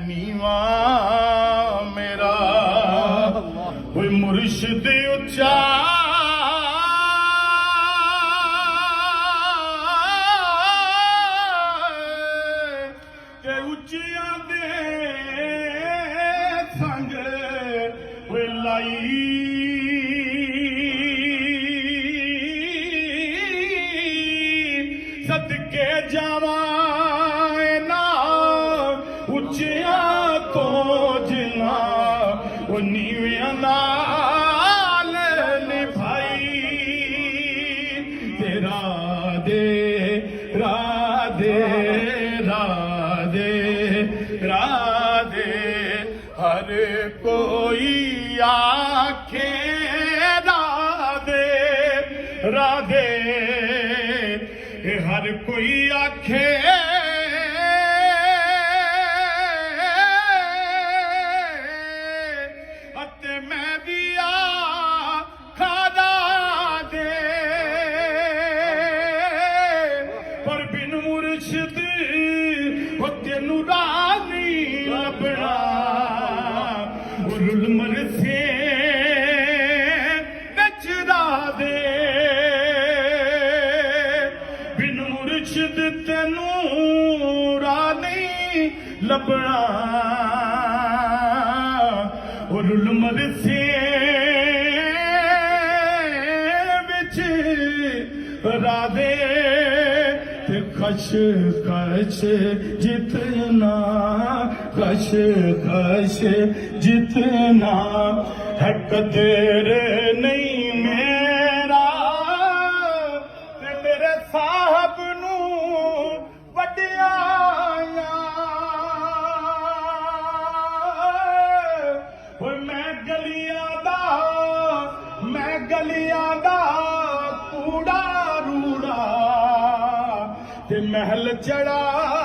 नीवा मेरा कोई मुर्शिद उच्चा ते उच्चियां दे संग कोई लाई सदके जावा नीवियां नाल निभाई तेरा दे राधे राधे राधे हर कोई आखे राधे राधे हर कोई आखे तेनू रानी लभना रुल मरसे नचरा दे बिन मुर्शिद तेनू रानी लभना रुल मरसे बिच राधे खश खश जितना खश खश जितना है कदर नहीं मेरा ते मेरे साहब नू वड्याया मैं गलियां दा कूड़ा रूड़ा महल चढ़ा